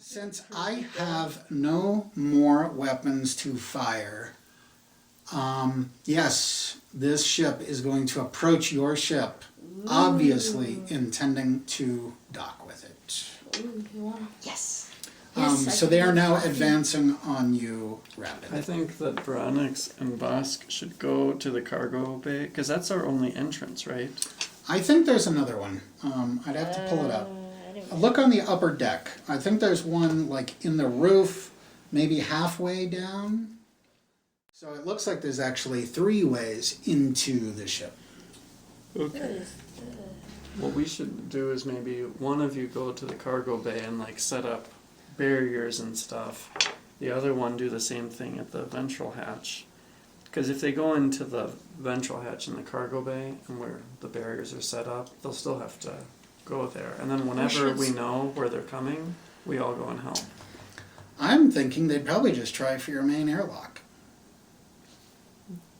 Since I have no more weapons to fire, yes, this ship is going to approach your ship, obviously intending to dock with it. Ooh, you wanna? Yes. So they are now advancing on you rapidly. I think that Veronix and Vosk should go to the cargo bay, because that's our only entrance, right? I think there's another one. I'd have to pull it up. Look on the upper deck. I think there's one like in the roof, maybe halfway down. So it looks like there's actually 3 ways into the ship. Okay. What we should do is maybe one of you go to the cargo bay and like set up barriers and stuff. The other one do the same thing at the ventral hatch. Because if they go into the ventral hatch in the cargo bay and where the barriers are set up, they'll still have to go there. And then whenever we know where they're coming, we all go and help. I'm thinking they'd probably just try for your main airlock.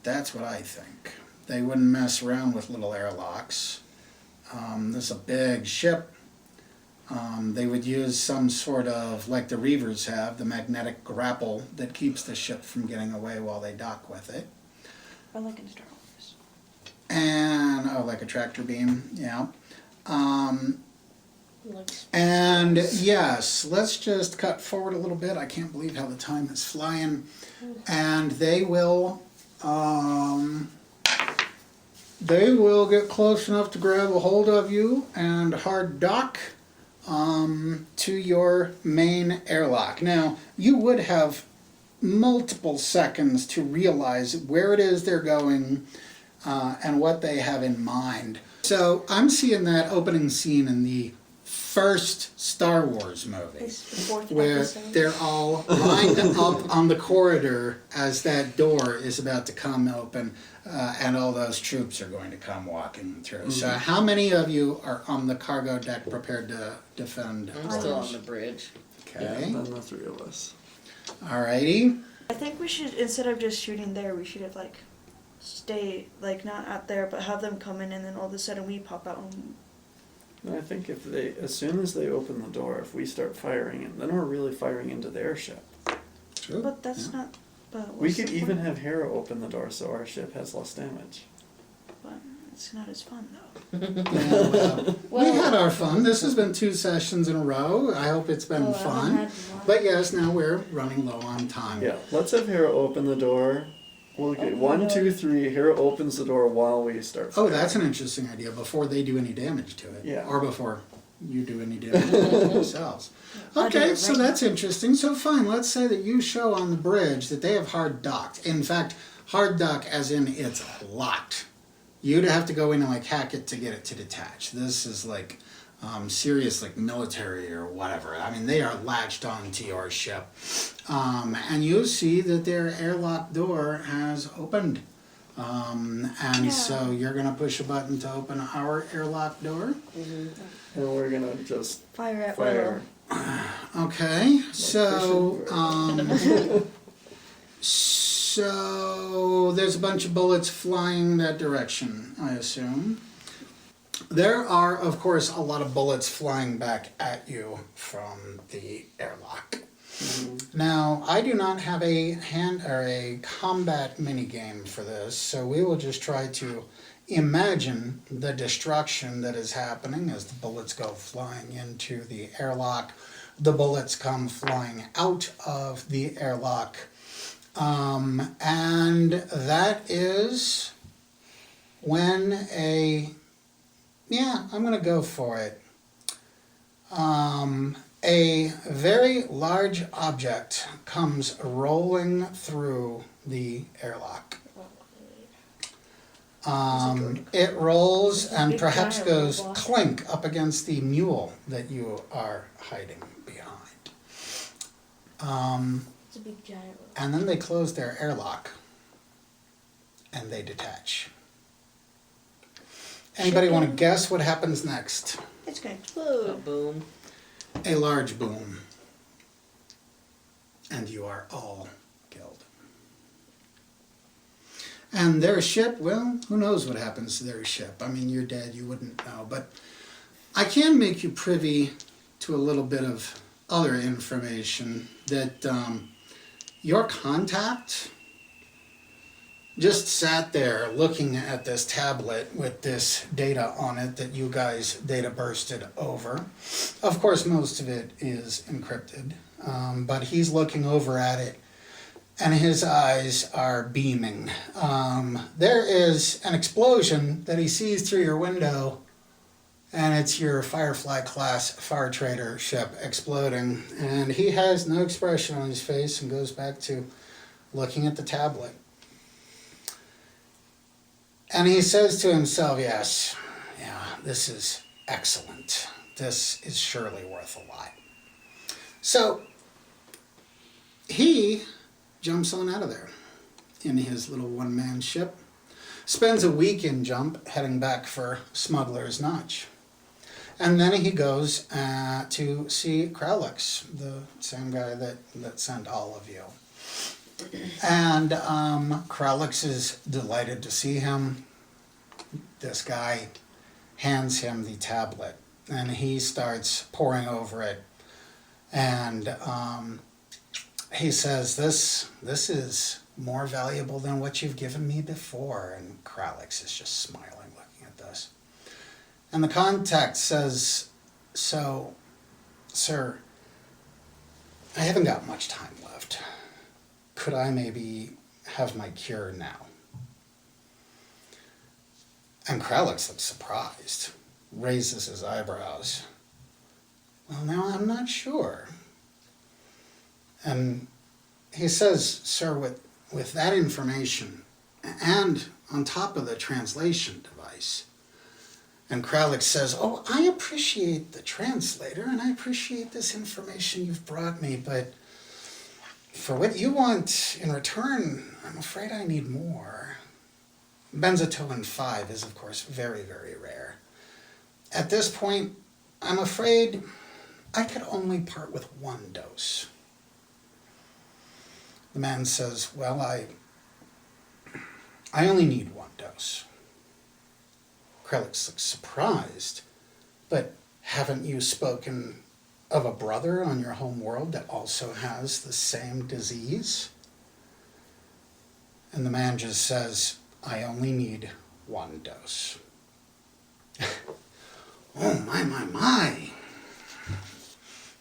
That's what I think. They wouldn't mess around with little airlocks. This is a big ship. They would use some sort of, like the Reavers have, the magnetic grapple that keeps the ship from getting away while they dock with it. Or like in Star Wars. And, oh, like a tractor beam, yeah. Like And yes, let's just cut forward a little bit. I can't believe how the time is flying. And they will get close enough to grab a hold of you and hard dock to your main airlock. Now, you would have multiple seconds to realize where it is they're going and what they have in mind. So I'm seeing that opening scene in the first Star Wars movie, It's the 4th where episode. they're all lined up on the corridor as that door is about to come open, and all those troops are going to come walking through. So how many of you are on the cargo deck prepared to defend? I'm still on the bridge. Okay. Yeah, then the 3 of us. Alrighty. I think we should, instead of just shooting there, we should have like stay like not out there, but have them come in, and then all of a sudden we pop out. And I think if they, as soon as they open the door, if we start firing, and then we're really firing into their ship. True. but that's Yeah. not. But We what's could the even point? have Hera open the door so our ship has less damage. But it's not as fun though. Yeah, well, we had our fun. This has been 2 sessions in a row. I hope it's been Oh, I haven't fun. had one. But yes, now we're running low on time. Yeah, let's have Hera open the door. We'll get 1, 2, 3. Hera opens the door while we start Oh, firing. that's an interesting idea, before they do any damage to it. Yeah. Or before you do any damage to it themselves. I'll do Okay, it so right that's interesting. So fine, let's say that you show on the bridge that they have hard docked. In fact, hard dock as in it's locked. You'd have to go in and like hack it to get it to detach. This is like serious like military or whatever. I mean, they are latched onto your ship. And you see that their airlock door has opened. So you're going to push a button to open our airlock door. And we're gonna just Fire at fire. Okay, so so there's a bunch of bullets flying that direction, I assume. There are, of course, a lot of bullets flying back at you from the airlock. Now, I do not have a combat minigame for this, so we will just try to imagine the destruction that is happening as the bullets go flying into the airlock. The bullets come flying out of the airlock. And that is when I'm going to go for it. A very large object comes rolling through the airlock. It rolls and big perhaps giant goes robot. clink up against the mule that you are hiding behind. It's a big giant robot. And then they close their airlock and they detach. Anybody want to guess what happens next? It's going to A explode. boom. A large boom. And you are all killed. And their ship, well, who knows what happens to their ship. I mean, you're dead, you wouldn't know. But I can make you privy to a little bit of other information that your contact just sat there looking at this tablet with this data on it that you guys data bursted over. Of course, most of it is encrypted, but he's looking over at it and his eyes are beaming. There is an explosion that he sees through your window, and it's your Firefly class fire trader ship exploding, and he has no expression on his face and goes back to looking at the tablet. And he says to himself, yes, yeah, this is excellent. This is surely worth a lot. So he jumps on out of there in his little one-man ship, spends a weekend jump heading back for Smuggler's Notch. And then he goes to see Kralix, the same guy that sent all of you. And Kralix is delighted to see him. This guy hands him the tablet, and he starts poring over it. And he says, this is more valuable than what you've given me before. And Kralix is just smiling, looking at this. And the contact says, so, sir, I haven't got much time left. Could I maybe have my cure now? And Kralix looks surprised, raises his eyebrows. Well, now I'm not sure. And he says, sir, with that information, and on top of the translation device, and Kralix says, oh, I appreciate the translator, and I appreciate this information you've brought me, but for what you want in return, I'm afraid I need more. Benzotoin 5 is, of course, very, very rare. At this point, I'm afraid I could only part with 1 dose. The man says, well, I only need 1 dose. Kralix looks surprised, but haven't you spoken of a brother on your home world that also has the same disease? And the man just says, I only need 1 dose. Oh, my.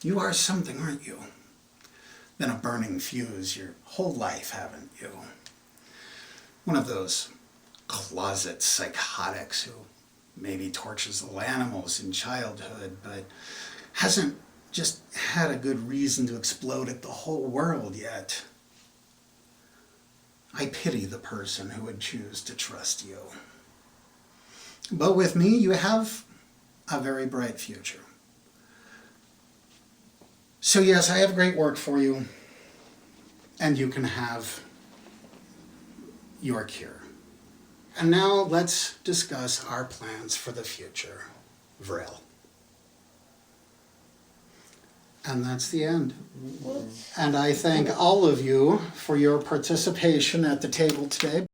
You are something, aren't you? Been a burning fuse your whole life, haven't you? One of those closet psychotics who maybe tortures little animals in childhood, but hasn't just had a good reason to explode at the whole world yet. I pity the person who would choose to trust you. But with me, you have a very bright future. So yes, I have great work for you, and you can have your cure. And now let's discuss our plans for the future, Vril. And that's the end. And I thank all of you for your participation at the table today.